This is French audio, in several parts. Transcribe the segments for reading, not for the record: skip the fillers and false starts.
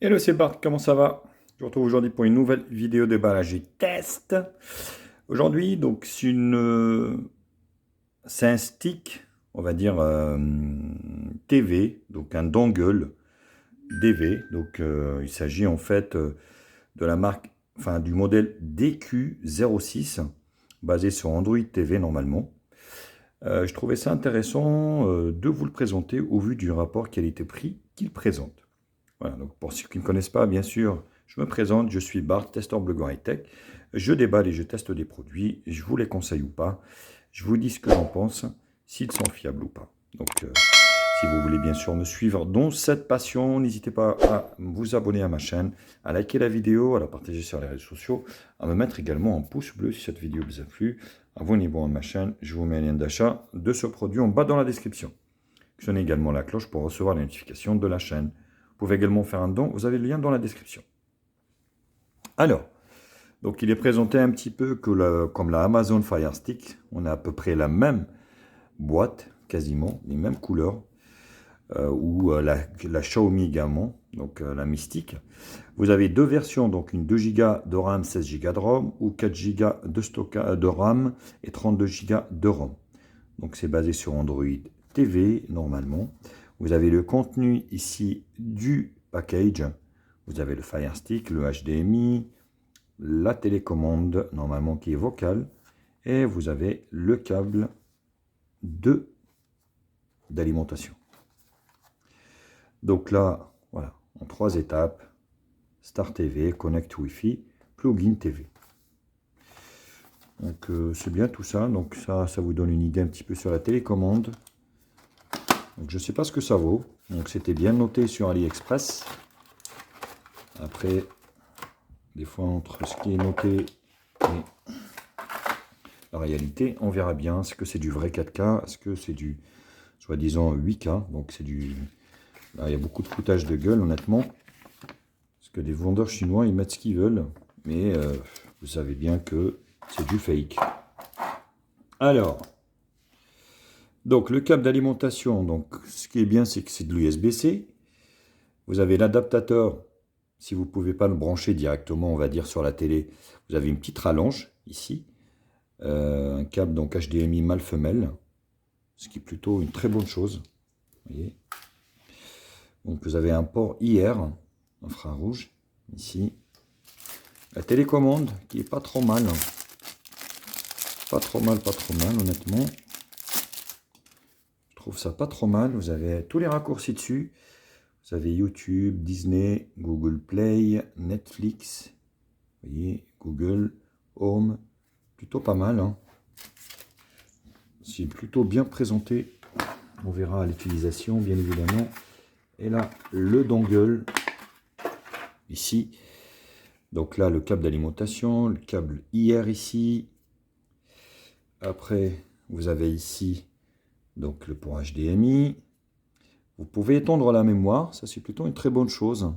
Hello, c'est Bart, comment ça va? Je vous retrouve aujourd'hui pour une nouvelle vidéo de déballage et test. Aujourd'hui, donc, c'est un stick, on va dire TV, donc un dongle DV. Donc, il s'agit en fait de la marque, enfin du modèle DQ06, basé sur Android TV normalement. Je trouvais ça intéressant de vous le présenter au vu du rapport qualité-prix qu'il présente. Voilà, donc pour ceux qui ne me connaissent pas, bien sûr, je me présente, je suis Bart, testeur blogueur high-tech. Je déballe et je teste des produits, je vous les conseille ou pas. Je vous dis ce que j'en pense, s'ils sont fiables ou pas. Donc, si vous voulez bien sûr me suivre dans cette passion, n'hésitez pas à vous abonner à ma chaîne, à liker la vidéo, à la partager sur les réseaux sociaux, à me mettre également un pouce bleu si cette vidéo vous a plu. Abonnez-vous à ma chaîne, je vous mets un lien d'achat de ce produit en bas dans la description. Actionnez également la cloche pour recevoir les notifications de la chaîne. Vous pouvez également faire un don, vous avez le lien dans la description. Alors, donc il est présenté un petit peu comme la Amazon Fire Stick. On a à peu près la même boîte, quasiment, les mêmes couleurs, ou la Xiaomi également, donc la Mystique. Vous avez deux versions, donc une 2 Go de RAM, 16 Go de ROM, ou 4 Go de RAM et 32 Go de ROM. Donc c'est basé sur Android TV, normalement. Vous avez le contenu ici du package. Vous avez le Fire Stick, le HDMI, la télécommande, normalement qui est vocale. Et vous avez le câble d'alimentation. Donc là, voilà, en 3 étapes. Start TV, Connect Wi-Fi, Plugin TV. Donc c'est bien tout ça. Donc ça vous donne une idée un petit peu sur la télécommande. Donc je ne sais pas ce que ça vaut. Donc c'était bien noté sur AliExpress. Après, des fois entre ce qui est noté et la réalité, on verra bien. Est-ce que c'est du vrai 4K? Est-ce que c'est du soi-disant 8K? Donc c'est du... Là, il y a beaucoup de foutage de gueule, honnêtement. Parce que des vendeurs chinois, ils mettent ce qu'ils veulent. Mais vous savez bien que c'est du fake. Alors, donc le câble d'alimentation, donc ce qui est bien, c'est que c'est de l'USB-C. Vous avez l'adaptateur. Si vous ne pouvez pas le brancher directement, on va dire, sur la télé, vous avez une petite rallonge ici. Un câble donc HDMI mâle-femelle, ce qui est plutôt une très bonne chose. Voyez. Donc vous avez un port IR, infrarouge, ici. La télécommande qui est pas trop mal. Pas trop mal, honnêtement. Je trouve ça pas trop mal. Vous avez tous les raccourcis dessus. Vous avez YouTube, Disney, Google Play, Netflix, vous voyez, Google, Home, plutôt pas mal. Hein. C'est plutôt bien présenté. On verra à l'utilisation, bien évidemment. Et là, le dongle, ici. Donc là, le câble d'alimentation, le câble IR ici. Après, vous avez ici donc le port HDMI. Vous pouvez étendre la mémoire, ça c'est plutôt une très bonne chose.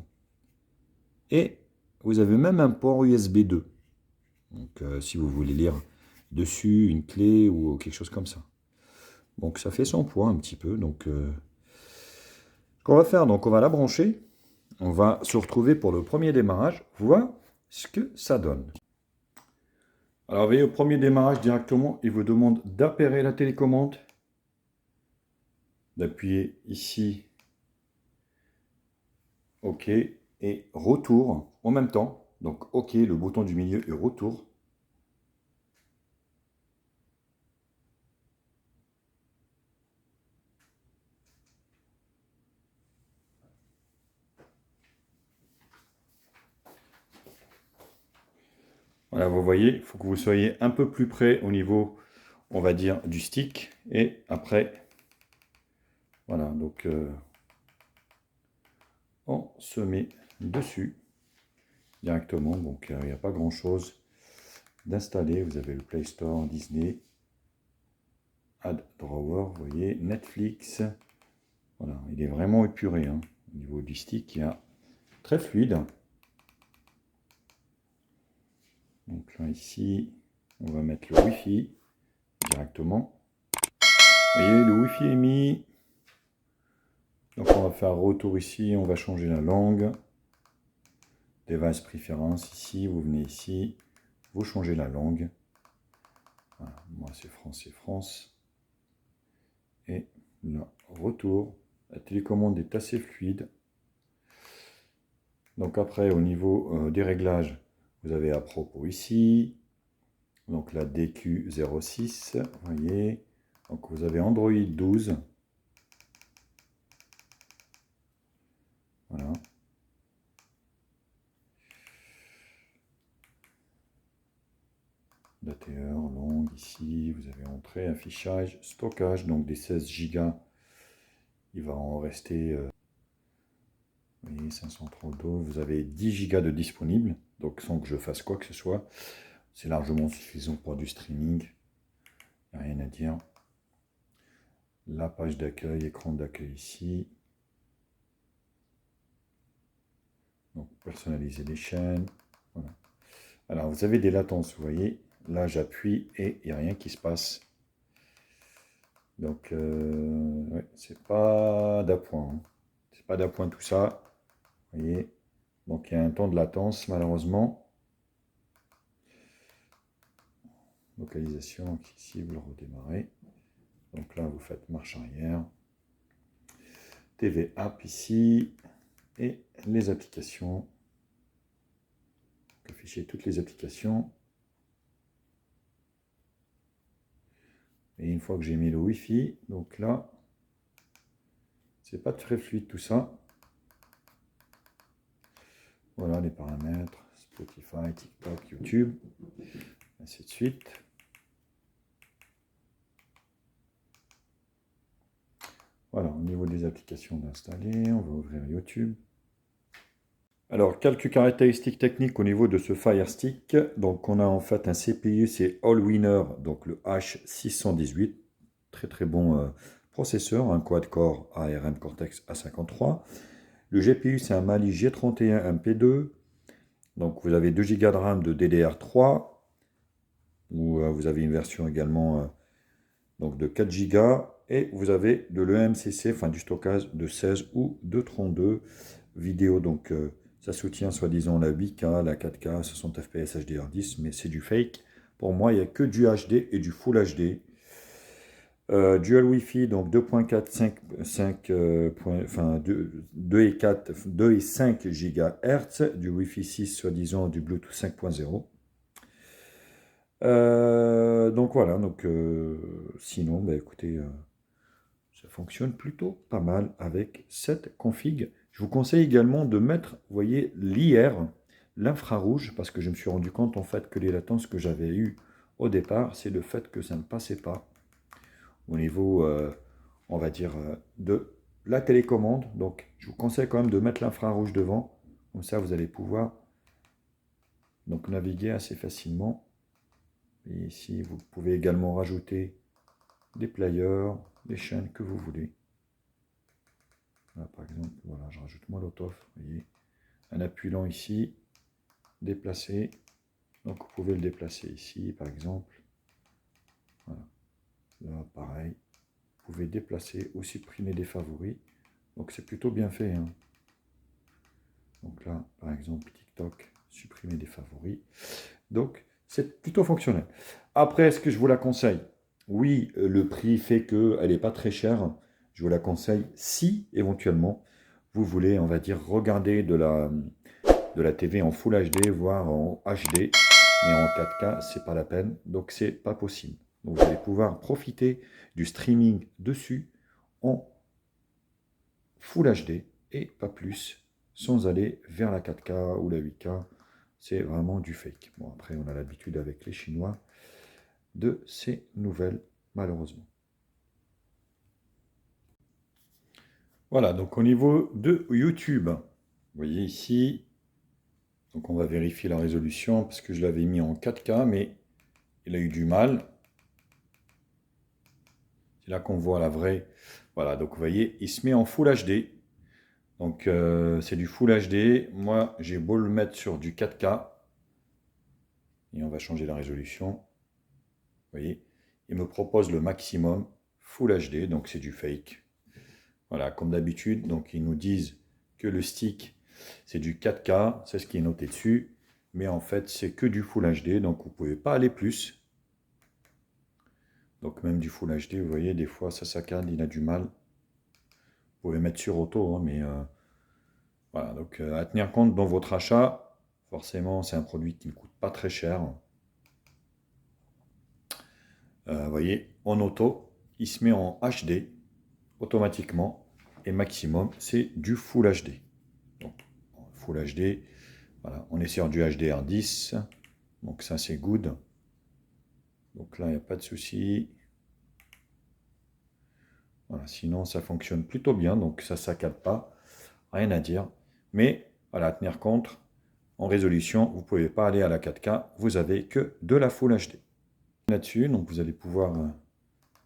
Et vous avez même un port USB 2. Donc si vous voulez lire dessus une clé ou quelque chose comme ça. Donc ça fait son poids un petit peu. Donc ce qu'on va faire, donc on va la brancher. On va se retrouver pour le premier démarrage, voir ce que ça donne. Alors vous voyez, au premier démarrage directement, il vous demande d'appairer la télécommande. D'appuyer ici, OK, et retour en même temps. Donc OK, le bouton du milieu et retour. Voilà, vous voyez, il faut que vous soyez un peu plus près au niveau, on va dire, du stick. Et après, voilà, donc on se met dessus directement. Donc il n'y a pas grand chose d'installer. Vous avez le Play Store, Disney, Add Drawer, vous voyez, Netflix. Voilà, il est vraiment épuré. Hein. Au niveau du stick, il y a très fluide. Donc là, ici, on va mettre le Wi-Fi directement. Vous voyez, le Wi-Fi est mis. Donc on va faire un retour ici, on va changer la langue. Device Preference, ici, vous venez ici, vous changez la langue. Voilà, moi c'est France. Et là, retour. La télécommande est assez fluide. Donc après, au niveau des réglages, vous avez à propos ici. Donc la DQ06, vous voyez. Donc vous avez Android 12. Voilà. Date et heure, longue, ici, vous avez entrée, affichage, stockage, donc des 16 Go. Il va en rester, vous voyez, 532. Vous avez 10 Go de disponible, donc sans que je fasse quoi que ce soit. C'est largement suffisant pour du streaming. Il n'y a rien à dire. La page d'accueil, écran d'accueil ici. Donc personnaliser les chaînes. Voilà. Alors vous avez des latences, vous voyez. Là j'appuie et il n'y a rien qui se passe. Donc ouais, c'est pas d'appoint. Hein. C'est pas d'appoint tout ça. Vous voyez. Donc il y a un temps de latence malheureusement. Localisation, donc ici vous le redémarrez. Donc là vous faites marche arrière. TV App ici. Et les applications. Afficher toutes les applications. Et une fois que j'ai mis le Wi-Fi, donc là, c'est pas très fluide tout ça. Voilà les paramètres, Spotify, TikTok, YouTube, ainsi de suite. Voilà, au niveau des applications d'installer, on va ouvrir YouTube. Alors, quelques caractéristiques techniques au niveau de ce Fire Stick. Donc, on a en fait un CPU, c'est Allwinner, donc le H618. Très bon processeur, un quad-core ARM Cortex A53. Le GPU, c'est un Mali G31 MP2. Donc, vous avez 2 Go de RAM de DDR3. Où vous avez une version également donc de 4 Go. Et vous avez de l'EMCC, enfin du stockage de 16 ou de 32 vidéos. Donc, ça soutient soi-disant la 8K, la 4K, 60 fps HDR10, mais c'est du fake. Pour moi, il n'y a que du HD et du Full HD. Dual Wi-Fi, donc 2.4, 5, enfin 2 et 4, 2 et 5 GHz, du Wi-Fi 6, soi-disant du Bluetooth 5.0. Donc voilà, donc sinon, bah, écoutez, ça fonctionne plutôt pas mal avec cette config. Je vous conseille également de mettre, vous voyez, l'IR, l'infrarouge, parce que je me suis rendu compte en fait que les latences que j'avais eues au départ, c'est le fait que ça ne passait pas au niveau, on va dire, de la télécommande. Donc, je vous conseille quand même de mettre l'infrarouge devant. Comme ça, vous allez pouvoir donc naviguer assez facilement. Et ici, vous pouvez également rajouter des players, des chaînes que vous voulez. Là, par exemple, voilà, je rajoute Molotov. Vous voyez, un appuyant ici, déplacer. Donc, vous pouvez le déplacer ici, par exemple. Voilà. Là, pareil. Vous pouvez déplacer ou supprimer des favoris. Donc, c'est plutôt bien fait. Hein. Donc là, par exemple, TikTok, supprimer des favoris. Donc, c'est plutôt fonctionnel. Après, est-ce que je vous la conseille? Oui, le prix fait qu'elle n'est pas très chère. Je vous la conseille si, éventuellement, vous voulez, on va dire, regarder de la TV en Full HD, voire en HD. Mais en 4K, c'est pas la peine. Donc, c'est pas possible. Donc, vous allez pouvoir profiter du streaming dessus en Full HD et pas plus, sans aller vers la 4K ou la 8K. C'est vraiment du fake. Bon, après, on a l'habitude avec les Chinois de ces nouvelles, malheureusement. Voilà, donc au niveau de YouTube, vous voyez ici, donc on va vérifier la résolution, parce que je l'avais mis en 4K, mais il a eu du mal. C'est là qu'on voit la vraie. Voilà, donc vous voyez, il se met en Full HD. Donc c'est du Full HD. Moi, j'ai beau le mettre sur du 4K. Et on va changer la résolution. Vous voyez, il me propose le maximum Full HD, donc c'est du fake. Voilà, comme d'habitude, donc ils nous disent que le stick C'est du 4K, c'est ce qui est noté dessus. Mais en fait, c'est que du Full HD, donc vous ne pouvez pas aller plus. Donc même du Full HD, vous voyez, des fois, ça saccade, il a du mal. Vous pouvez mettre sur auto, hein, mais voilà. Donc à tenir compte dans votre achat. Forcément, c'est un produit qui ne coûte pas très cher. Vous voyez, en auto, il se met en HD automatiquement. Et maximum, c'est du Full HD. Donc, Full HD, voilà, on est sur du HDR10. Donc ça, c'est good. Donc là, il n'y a pas de souci. Voilà, sinon, ça fonctionne plutôt bien. Donc ça ne saccade pas. Rien à dire. Mais, voilà, à tenir compte, en résolution, vous ne pouvez pas aller à la 4K. Vous avez que de la Full HD. Là-dessus, donc vous allez pouvoir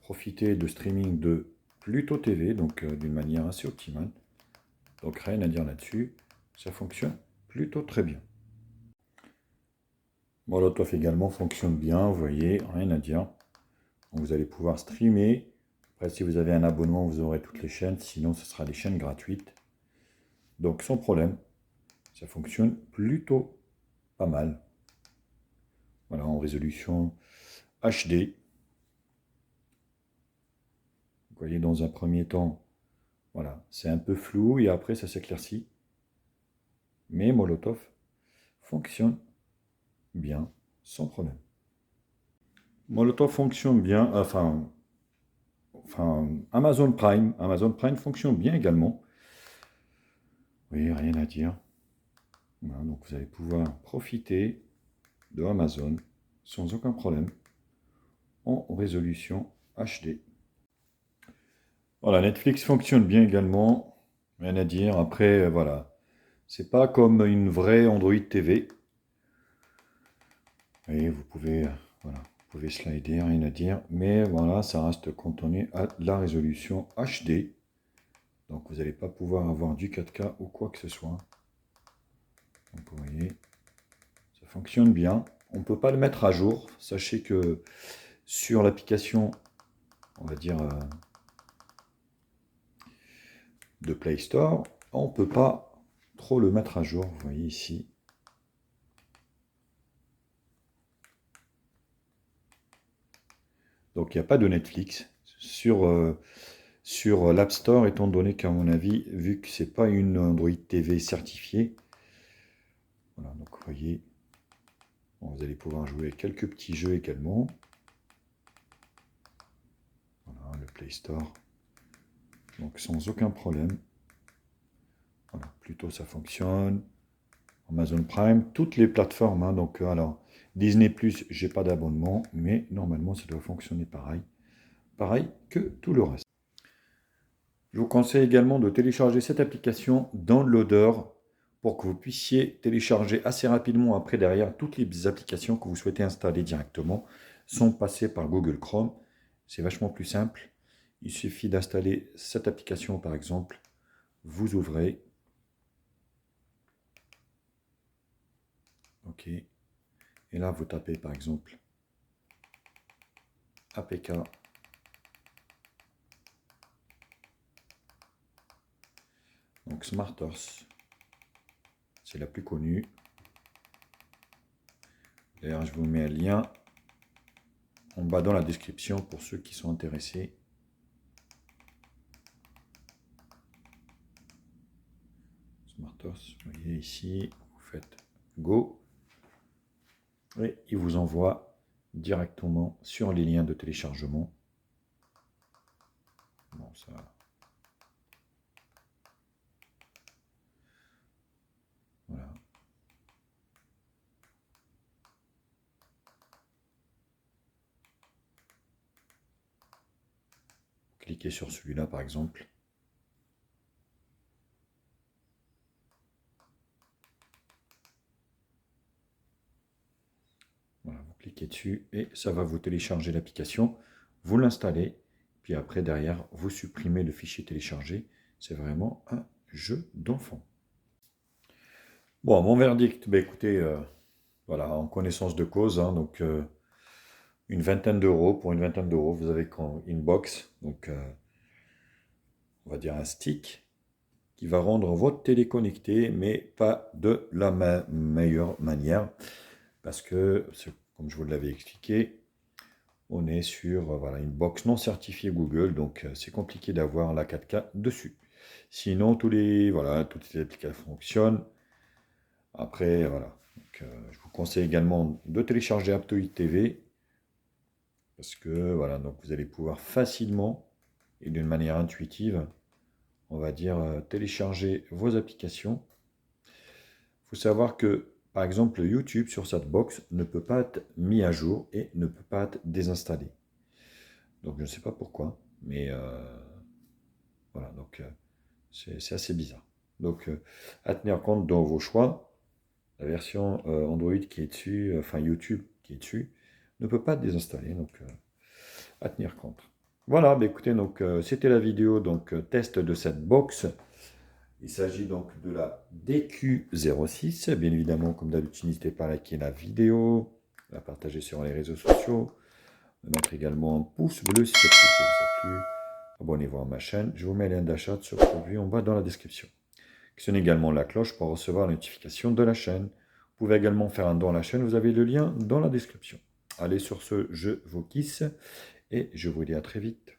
profiter de streaming de Pluto TV, donc d'une manière assez optimale. Donc rien à dire là-dessus, ça fonctionne plutôt très bien. Molotov également fonctionne bien, vous voyez, rien à dire. Donc, vous allez pouvoir streamer. Après, si vous avez un abonnement, vous aurez toutes les chaînes, sinon ce sera des chaînes gratuites. Donc sans problème, ça fonctionne plutôt pas mal. Voilà, en résolution HD. Vous voyez, dans un premier temps, voilà, c'est un peu flou et après ça s'éclaircit. Mais Molotov fonctionne bien, sans problème. Molotov fonctionne bien, enfin Amazon Prime. Amazon Prime fonctionne bien également. Oui, rien à dire. Voilà, donc vous allez pouvoir profiter de Amazon sans aucun problème en résolution HD. Voilà, Netflix fonctionne bien également. Rien à dire. Après, voilà. C'est pas comme une vraie Android TV. Et vous pouvez, voilà, vous pouvez slider, rien à dire. Mais voilà, ça reste cantonné à la résolution HD. Donc vous n'allez pas pouvoir avoir du 4K ou quoi que ce soit. Donc vous voyez, ça fonctionne bien. On ne peut pas le mettre à jour. Sachez que sur l'application, on va dire, de Play Store, on ne peut pas trop le mettre à jour. Vous voyez ici. Donc il n'y a pas de Netflix sur l'App Store, étant donné qu'à mon avis, vu que c'est pas une Android TV certifiée, voilà, donc vous voyez, bon, vous allez pouvoir jouer quelques petits jeux également. Voilà, le Play Store. Donc sans aucun problème. Voilà, plutôt ça fonctionne. Amazon Prime, toutes les plateformes. Hein, donc alors, Disney+, j'ai pas d'abonnement, mais normalement ça doit fonctionner pareil. Pareil que tout le reste. Je vous conseille également de télécharger cette application Downloader pour que vous puissiez télécharger assez rapidement après derrière toutes les applications que vous souhaitez installer directement sans passer par Google Chrome. C'est vachement plus simple. Il suffit d'installer cette application par exemple. Vous ouvrez. OK. Et là, vous tapez par exemple APK. Donc SmartOS. C'est la plus connue. D'ailleurs, je vous mets un lien en bas dans la description pour ceux qui sont intéressés. SmartOS, vous voyez ici, vous faites Go. Et il vous envoie directement sur les liens de téléchargement. Bon, ça... Voilà. Cliquez sur celui-là par exemple. Voilà, vous cliquez dessus et ça va vous télécharger l'application. Vous l'installez, puis après derrière, vous supprimez le fichier téléchargé. C'est vraiment un jeu d'enfant. Bon, mon verdict, ben écoutez, voilà, en connaissance de cause, hein, donc une vingtaine d'euros. Pour une vingtaine d'euros, vous avez une box, donc on va dire un stick. qui va rendre votre télé connectée, mais pas de la meilleure manière. Parce que, comme je vous l'avais expliqué, on est sur voilà, une box non certifiée Google, donc c'est compliqué d'avoir la 4K dessus. Sinon, toutes les applications fonctionnent. Après, voilà. Donc, je vous conseille également de télécharger Aptoide TV, parce que voilà, donc vous allez pouvoir facilement et d'une manière intuitive, on va dire, télécharger vos applications. Il faut savoir que, par exemple, YouTube sur cette box ne peut pas être mis à jour et ne peut pas être désinstallé. Donc je ne sais pas pourquoi, mais voilà, donc c'est assez bizarre. Donc à tenir compte dans vos choix, la version Android qui est dessus, enfin YouTube qui est dessus, ne peut pas être désinstallée, donc à tenir compte. Voilà, bah écoutez, donc c'était la vidéo donc test de cette box. Il s'agit donc de la DQ06. Bien évidemment, comme d'habitude, n'hésitez pas à liker la vidéo, à la partager sur les réseaux sociaux, à mettre également un pouce bleu si cette vidéo vous a plu. Abonnez-vous à ma chaîne. Je vous mets le lien d'achat de ce produit en bas dans la description. Actionnez également la cloche pour recevoir la notification de la chaîne. Vous pouvez également faire un don à la chaîne. Vous avez le lien dans la description. Allez, sur ce, je vous kiss et je vous dis à très vite.